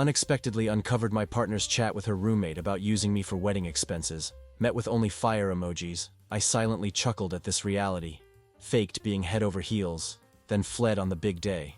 Unexpectedly uncovered my partner's chat with her roommate about using me for wedding expenses. Met with only fire emojis. I silently chuckled at this reality. Faked being head over heels, then fled on the big day.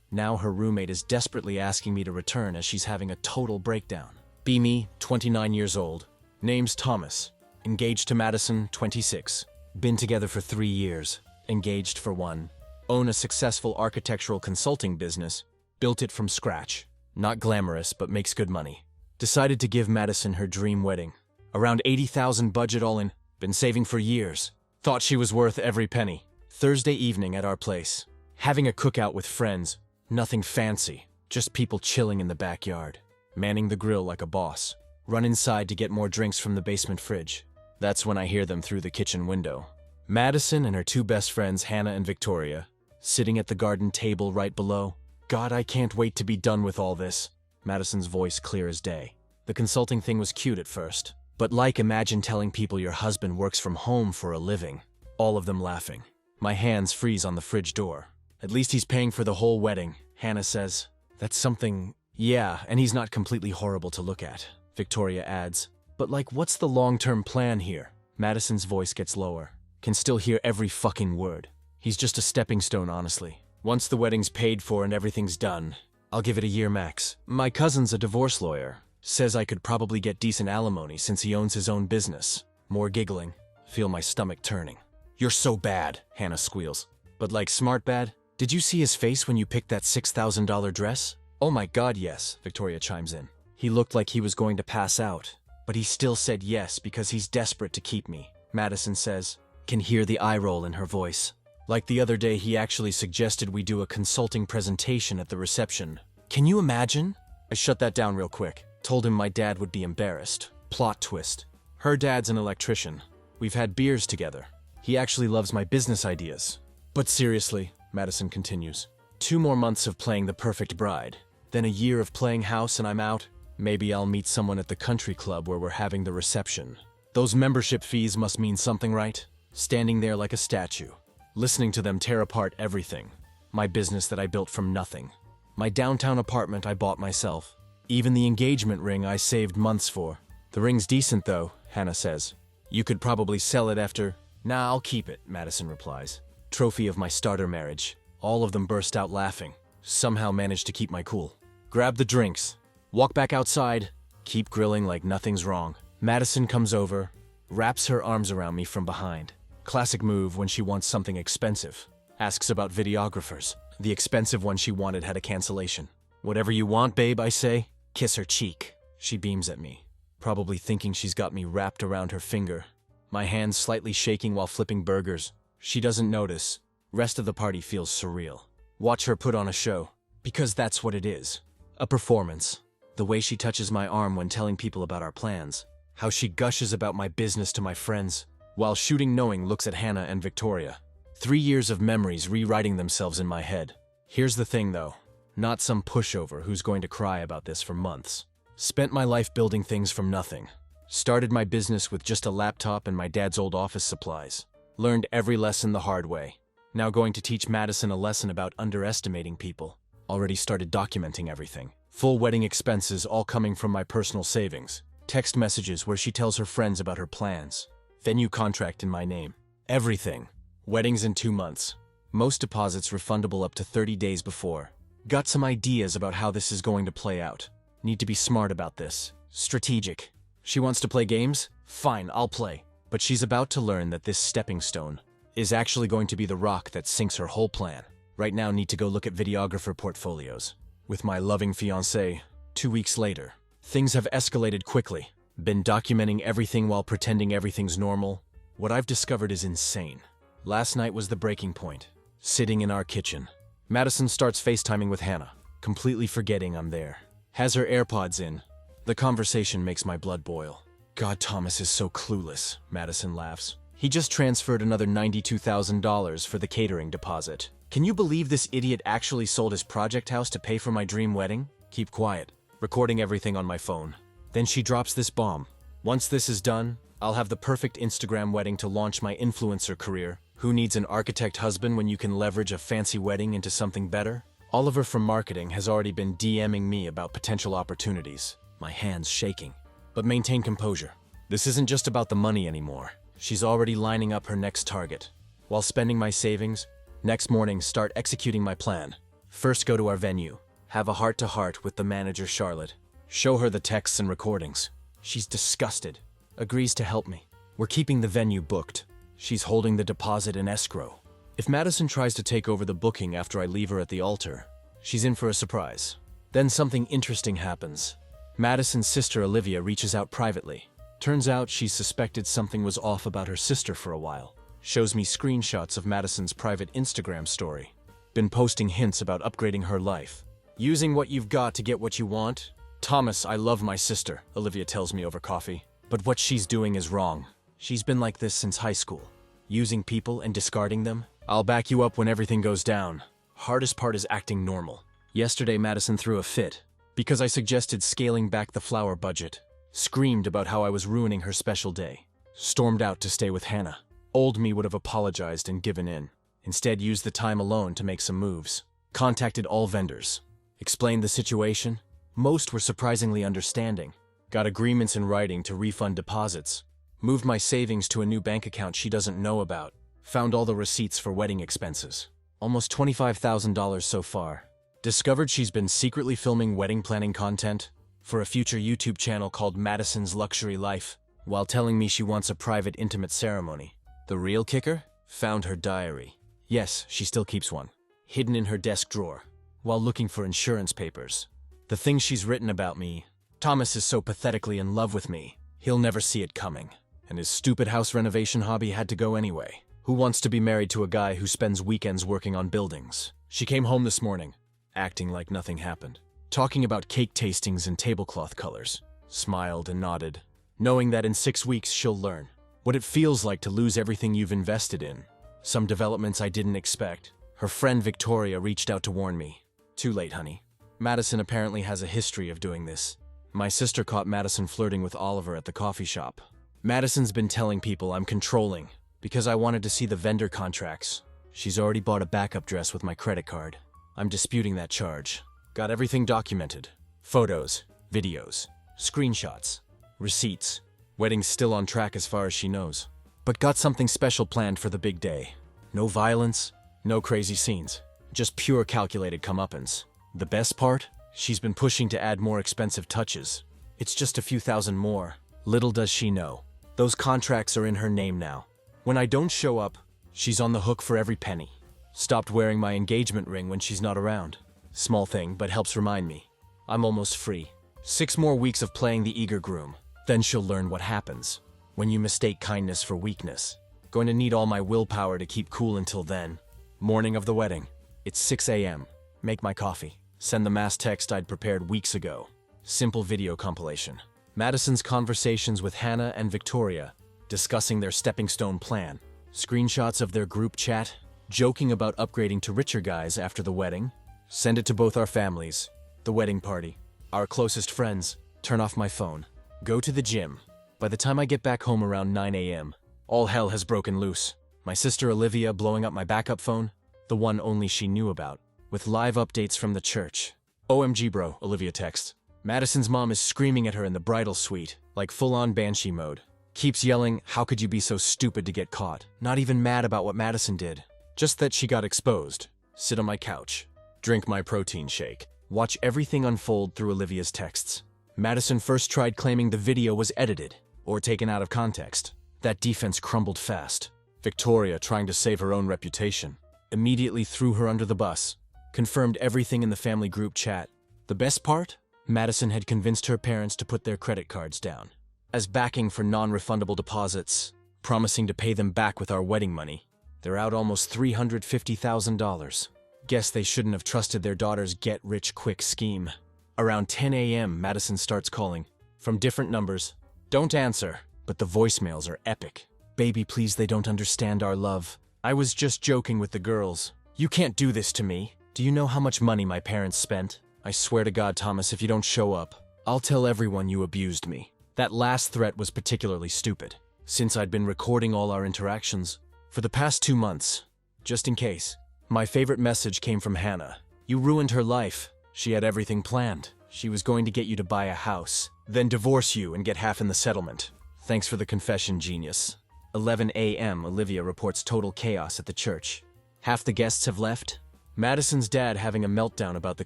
Now her roommate is desperately asking me to return as she's having a total breakdown. Be me, 29 years old. Name's Thomas. Engaged to Madison, 26. Been together for 3 years. Engaged for 1. Own a successful architectural consulting business. Built it from scratch. Not glamorous, but makes good money. Decided to give Madison her dream wedding. Around $80,000 budget all in. Been saving for years. Thought she was worth every penny. Thursday evening at our place. Having a cookout with friends. Nothing fancy. Just people chilling in the backyard. Manning the grill like a boss. Run inside to get more drinks from the basement fridge. That's when I hear them through the kitchen window. Madison and her 2 best friends, Hannah and Victoria, sitting at the garden table right below. God, I can't wait to be done with all this. Madison's voice clear as day. The consulting thing was cute at first. But imagine telling people your husband works from home for a living. All of them laughing. My hands freeze on the fridge door. At least he's paying for the whole wedding, Hannah says. That's something. Yeah, and he's not completely horrible to look at, Victoria adds. But what's the long-term plan here? Madison's voice gets lower. Can still hear every fucking word. He's just a stepping stone, honestly. Once the wedding's paid for and everything's done, I'll give it a year max. My cousin's a divorce lawyer. Says I could probably get decent alimony since he owns his own business. More giggling. Feel my stomach turning. You're so bad, Hannah squeals. But smart bad? Did you see his face when you picked that $6,000 dress? Oh my god, yes, Victoria chimes in. He looked like he was going to pass out. But he still said yes because he's desperate to keep me, Madison says. Can hear the eye roll in her voice. Like the other day, he actually suggested we do a consulting presentation at the reception. Can you imagine? I shut that down real quick. Told him my dad would be embarrassed. Plot twist. Her dad's an electrician. We've had beers together. He actually loves my business ideas. But seriously, Madison continues. 2 more months of playing the perfect bride. Then a year of playing house and I'm out. Maybe I'll meet someone at the country club where we're having the reception. Those membership fees must mean something, right? Standing there like a statue. Listening to them tear apart everything. My business that I built from nothing. My downtown apartment I bought myself. Even the engagement ring I saved months for. The ring's decent though, Hannah says. You could probably sell it after. Nah, I'll keep it, Madison replies. Trophy of my starter marriage. All of them burst out laughing. Somehow managed to keep my cool. Grab the drinks. Walk back outside. Keep grilling like nothing's wrong. Madison comes over. Wraps her arms around me from behind. Classic move when she wants something expensive. Asks about videographers. The expensive one she wanted had a cancellation. Whatever you want, babe, I say. Kiss her cheek. She beams at me, probably thinking she's got me wrapped around her finger. My hands slightly shaking while flipping burgers. She doesn't notice. Rest of the party feels surreal. Watch her put on a show. Because that's what it is. A performance. The way she touches my arm when telling people about our plans. How she gushes about my business to my friends. While shooting knowing looks at Hannah and Victoria. 3 years of memories rewriting themselves in my head. Here's the thing though. Not some pushover who's going to cry about this for months. Spent my life building things from nothing. Started my business with just a laptop and my dad's old office supplies. Learned every lesson the hard way. Now going to teach Madison a lesson about underestimating people. Already started documenting everything. Full wedding expenses all coming from my personal savings. Text messages where she tells her friends about her plans. Venue contract in my name. Everything. Weddings in 2 months. Most deposits refundable up to 30 days before. Got some ideas about how this is going to play out. Need to be smart about this. Strategic. She wants to play games? Fine, I'll play. But she's about to learn that this stepping stone is actually going to be the rock that sinks her whole plan. Right now need to go look at videographer portfolios. With my loving fiancé, 2 weeks later. Things have escalated quickly. Been documenting everything while pretending everything's normal. What I've discovered is insane. Last night was the breaking point. Sitting in our kitchen. Madison starts FaceTiming with Hannah, completely forgetting I'm there. Has her AirPods in. The conversation makes my blood boil. God, Thomas is so clueless, Madison laughs. He just transferred another $92,000 for the catering deposit. Can you believe this idiot actually sold his project house to pay for my dream wedding? Keep quiet. Recording everything on my phone. Then she drops this bomb. Once this is done, I'll have the perfect Instagram wedding to launch my influencer career. Who needs an architect husband when you can leverage a fancy wedding into something better? Oliver from marketing has already been DMing me about potential opportunities, my hands shaking. But maintain composure. This isn't just about the money anymore. She's already lining up her next target. While spending my savings, next morning start executing my plan. First go to our venue, have a heart-to-heart with the manager Charlotte. Show her the texts and recordings. She's disgusted. Agrees to help me. We're keeping the venue booked. She's holding the deposit in escrow. If Madison tries to take over the booking after I leave her at the altar, she's in for a surprise. Then something interesting happens. Madison's sister Olivia reaches out privately. Turns out she suspected something was off about her sister for a while. Shows me screenshots of Madison's private Instagram story. Been posting hints about upgrading her life. Using what you've got to get what you want? Thomas, I love my sister, Olivia tells me over coffee. But what she's doing is wrong. She's been like this since high school. Using people and discarding them? I'll back you up when everything goes down. Hardest part is acting normal. Yesterday Madison threw a fit because I suggested scaling back the flower budget. Screamed about how I was ruining her special day. Stormed out to stay with Hannah. Old me would have apologized and given in. Instead used the time alone to make some moves. Contacted all vendors. Explained the situation. Most were surprisingly understanding. Got agreements in writing to refund deposits. Moved my savings to a new bank account she doesn't know about. Found all the receipts for wedding expenses. Almost $25,000 so far. Discovered she's been secretly filming wedding planning content for a future YouTube channel called Madison's Luxury Life, while telling me she wants a private intimate ceremony. The real kicker? Found her diary. Yes, she still keeps one. Hidden in her desk drawer, while looking for insurance papers. The things she's written about me. Thomas is so pathetically in love with me, he'll never see it coming. And his stupid house renovation hobby had to go anyway. Who wants to be married to a guy who spends weekends working on buildings? She came home this morning, acting like nothing happened. Talking about cake tastings and tablecloth colors. Smiled and nodded, knowing that in 6 weeks she'll learn what it feels like to lose everything you've invested in. Some developments I didn't expect. Her friend Victoria reached out to warn me. Too late, honey. Madison apparently has a history of doing this. My sister caught Madison flirting with Oliver at the coffee shop. Madison's been telling people I'm controlling because I wanted to see the vendor contracts. She's already bought a backup dress with my credit card. I'm disputing that charge. Got everything documented. Photos, videos, screenshots, receipts. Wedding's still on track as far as she knows. But got something special planned for the big day. No violence, no crazy scenes. Just pure calculated comeuppance. The best part? She's been pushing to add more expensive touches. It's just a few thousand more. Little does she know. Those contracts are in her name now. When I don't show up, she's on the hook for every penny. Stopped wearing my engagement ring when she's not around. Small thing, but helps remind me. I'm almost free. 6 more weeks of playing the eager groom. Then she'll learn what happens when you mistake kindness for weakness. Going to need all my willpower to keep cool until then. Morning of the wedding. It's 6 a.m. Make my coffee. Send the mass text I'd prepared weeks ago. Simple video compilation. Madison's conversations with Hannah and Victoria, discussing their stepping stone plan. Screenshots of their group chat, joking about upgrading to richer guys after the wedding. Send it to both our families. The wedding party. Our closest friends. Turn off my phone. Go to the gym. By the time I get back home around 9 a.m., all hell has broken loose. My sister Olivia blowing up my backup phone, the one only she knew about, with live updates from the church. OMG bro, Olivia texts. Madison's mom is screaming at her in the bridal suite, like full-on banshee mode. Keeps yelling, how could you be so stupid to get caught? Not even mad about what Madison did. Just that she got exposed. Sit on my couch. Drink my protein shake. Watch everything unfold through Olivia's texts. Madison first tried claiming the video was edited, or taken out of context. That defense crumbled fast. Victoria, trying to save her own reputation, immediately threw her under the bus. Confirmed everything in the family group chat. The best part? Madison had convinced her parents to put their credit cards down as backing for non-refundable deposits, promising to pay them back with our wedding money. They're out almost $350,000. Guess they shouldn't have trusted their daughter's get-rich-quick scheme. Around 10 a.m., Madison starts calling. From different numbers. Don't answer, but the voicemails are epic. Baby, please, they don't understand our love. I was just joking with the girls. You can't do this to me. Do you know how much money my parents spent? I swear to God, Thomas, if you don't show up, I'll tell everyone you abused me. That last threat was particularly stupid, since I'd been recording all our interactions for the past 2 months, just in case. My favorite message came from Hannah. You ruined her life. She had everything planned. She was going to get you to buy a house, then divorce you and get half in the settlement. Thanks for the confession, genius. 11 a.m. Olivia reports total chaos at the church. Half the guests have left. Madison's dad having a meltdown about the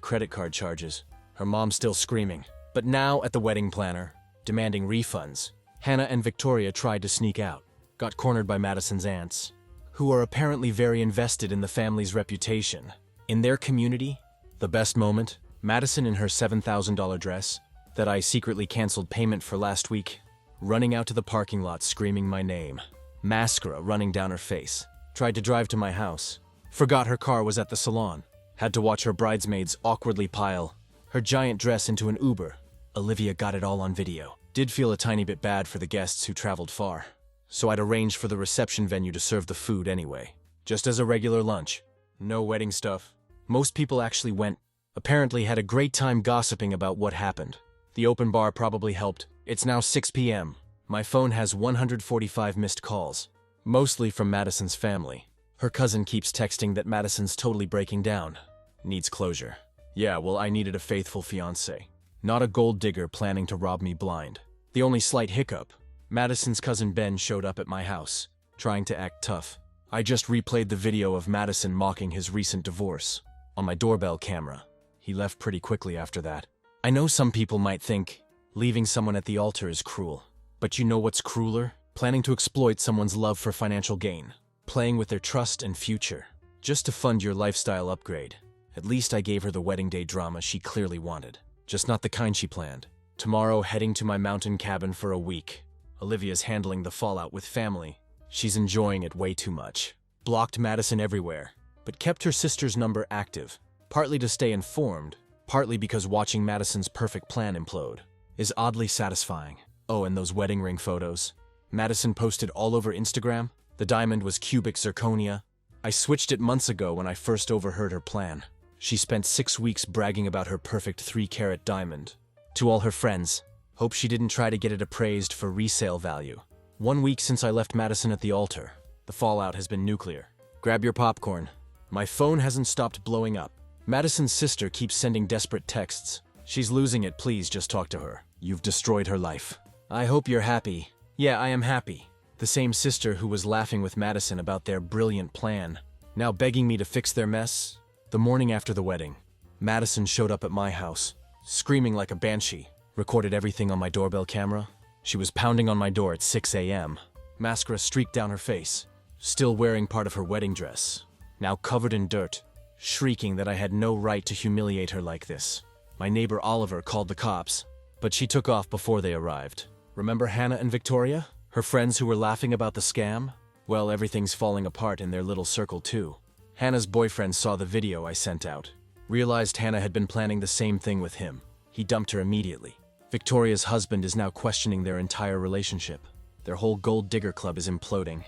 credit card charges. Her mom still screaming. But now at the wedding planner, demanding refunds. Hannah and Victoria tried to sneak out. Got cornered by Madison's aunts, who are apparently very invested in the family's reputation. In their community, the best moment, Madison in her $7,000 dress, that I secretly canceled payment for last week, running out to the parking lot screaming my name. Mascara running down her face. Tried to drive to my house. Forgot her car was at the salon. Had to watch her bridesmaids awkwardly pile her giant dress into an Uber. Olivia got it all on video. Did feel a tiny bit bad for the guests who traveled far. So I'd arranged for the reception venue to serve the food anyway. Just as a regular lunch. No wedding stuff. Most people actually went. Apparently had a great time gossiping about what happened. The open bar probably helped. It's now 6 p.m. My phone has 145 missed calls. Mostly from Madison's family. Her cousin keeps texting that Madison's totally breaking down. Needs closure. Yeah, well, I needed a faithful fiancé. Not a gold digger planning to rob me blind. The only slight hiccup. Madison's cousin Ben showed up at my house, trying to act tough. I just replayed the video of Madison mocking his recent divorce on my doorbell camera. He left pretty quickly after that. I know some people might think leaving someone at the altar is cruel. But you know what's crueler? Planning to exploit someone's love for financial gain. Playing with their trust and future. Just to fund your lifestyle upgrade. At least I gave her the wedding day drama she clearly wanted. Just not the kind she planned. Tomorrow heading to my mountain cabin for a week. Olivia's handling the fallout with family. She's enjoying it way too much. Blocked Madison everywhere, but kept her sister's number active. Partly to stay informed, partly because watching Madison's perfect plan implode is oddly satisfying. Oh, and those wedding ring photos. Madison posted all over Instagram. The diamond was cubic zirconia. I switched it months ago when I first overheard her plan. She spent 6 weeks bragging about her perfect 3-carat diamond. To all her friends, hope she didn't try to get it appraised for resale value. 1 week since I left Madison at the altar. The fallout has been nuclear. Grab your popcorn. My phone hasn't stopped blowing up. Madison's sister keeps sending desperate texts. She's losing it, please just talk to her. You've destroyed her life. I hope you're happy. Yeah, I am happy. The same sister who was laughing with Madison about their brilliant plan, now begging me to fix their mess. The morning after the wedding, Madison showed up at my house, screaming like a banshee, recorded everything on my doorbell camera. She was pounding on my door at 6 a.m. Mascara streaked down her face, still wearing part of her wedding dress, now covered in dirt, shrieking that I had no right to humiliate her like this. My neighbor Oliver called the cops, but she took off before they arrived. Remember Hannah and Victoria? Her friends who were laughing about the scam? Well, everything's falling apart in their little circle too. Hannah's boyfriend saw the video I sent out. Realized Hannah had been planning the same thing with him. He dumped her immediately. Victoria's husband is now questioning their entire relationship. Their whole gold digger club is imploding.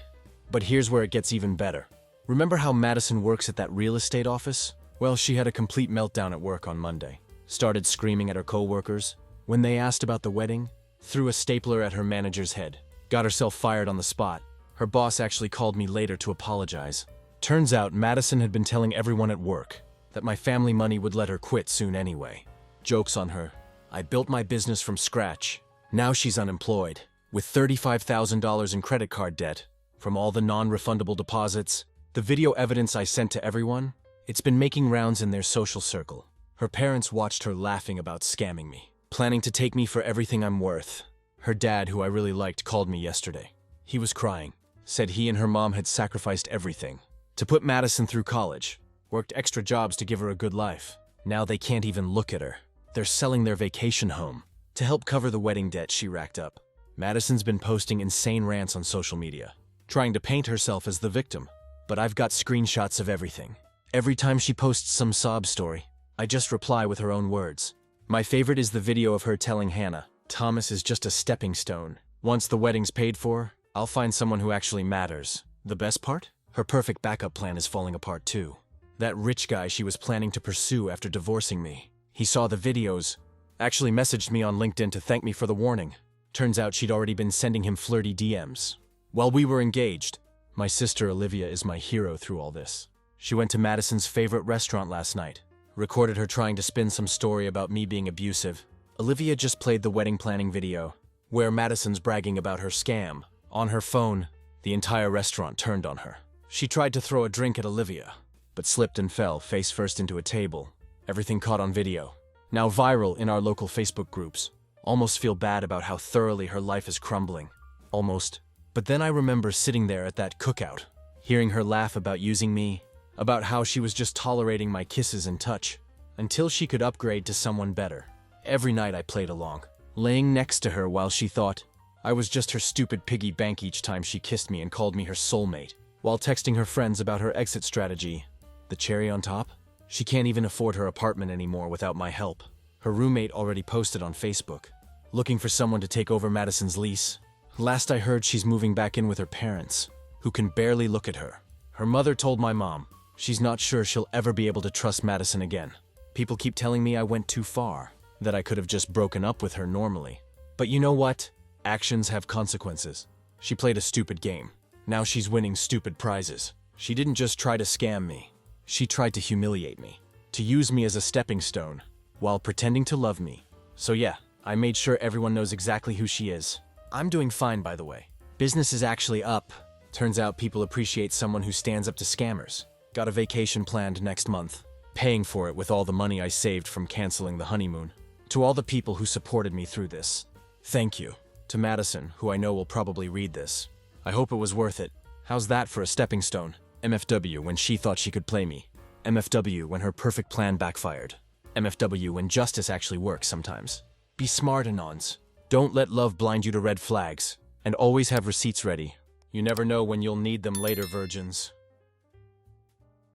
But here's where it gets even better. Remember how Madison works at that real estate office? Well, she had a complete meltdown at work on Monday. Started screaming at her co-workers. When they asked about the wedding, threw a stapler at her manager's head. Got herself fired on the spot. Her boss actually called me later to apologize. Turns out Madison had been telling everyone at work that my family money would let her quit soon anyway. Joke's on her. I built my business from scratch. Now she's unemployed, with $35,000 in credit card debt from all the non-refundable deposits. The video evidence I sent to everyone, it's been making rounds in their social circle. Her parents watched her laughing about scamming me, planning to take me for everything I'm worth. Her dad, who I really liked, called me yesterday. He was crying, said he and her mom had sacrificed everything to put Madison through college, worked extra jobs to give her a good life. Now they can't even look at her. They're selling their vacation home to help cover the wedding debt she racked up. Madison's been posting insane rants on social media, trying to paint herself as the victim. But I've got screenshots of everything. Every time she posts some sob story, I just reply with her own words. My favorite is the video of her telling Hannah, Thomas is just a stepping stone. Once the wedding's paid for, I'll find someone who actually matters. The best part? Her perfect backup plan is falling apart too. That rich guy she was planning to pursue after divorcing me. He saw the videos, actually messaged me on LinkedIn to thank me for the warning. Turns out she'd already been sending him flirty DMs. While we were engaged, my sister Olivia is my hero through all this. She went to Madison's favorite restaurant last night, recorded her trying to spin some story about me being abusive. Olivia just played the wedding planning video, where Madison's bragging about her scam. On her phone, the entire restaurant turned on her. She tried to throw a drink at Olivia, but slipped and fell face first into a table. Everything caught on video. Now viral in our local Facebook groups. Almost feel bad about how thoroughly her life is crumbling. Almost. But then I remember sitting there at that cookout, hearing her laugh about using me, about how she was just tolerating my kisses and touch, until she could upgrade to someone better. Every night I played along, laying next to her while she thought I was just her stupid piggy bank each time she kissed me and called me her soulmate, while texting her friends about her exit strategy. The cherry on top? She can't even afford her apartment anymore without my help. Her roommate already posted on Facebook, looking for someone to take over Madison's lease. Last I heard, she's moving back in with her parents, who can barely look at her. Her mother told my mom she's not sure she'll ever be able to trust Madison again. People keep telling me I went too far, that I could have just broken up with her normally. But you know what? Actions have consequences. She played a stupid game. Now she's winning stupid prizes. She didn't just try to scam me. She tried to humiliate me, to use me as a stepping stone, while pretending to love me. So yeah, I made sure everyone knows exactly who she is. I'm doing fine, by the way. Business is actually up. Turns out people appreciate someone who stands up to scammers. Got a vacation planned next month, paying for it with all the money I saved from canceling the honeymoon. To all the people who supported me through this, thank you. To Madison, who I know will probably read this, I hope it was worth it. How's that for a stepping stone? MFW when she thought she could play me. MFW when her perfect plan backfired. MFW when justice actually works sometimes. Be smart, Anons. Don't let love blind you to red flags. And always have receipts ready. You never know when you'll need them later, virgins.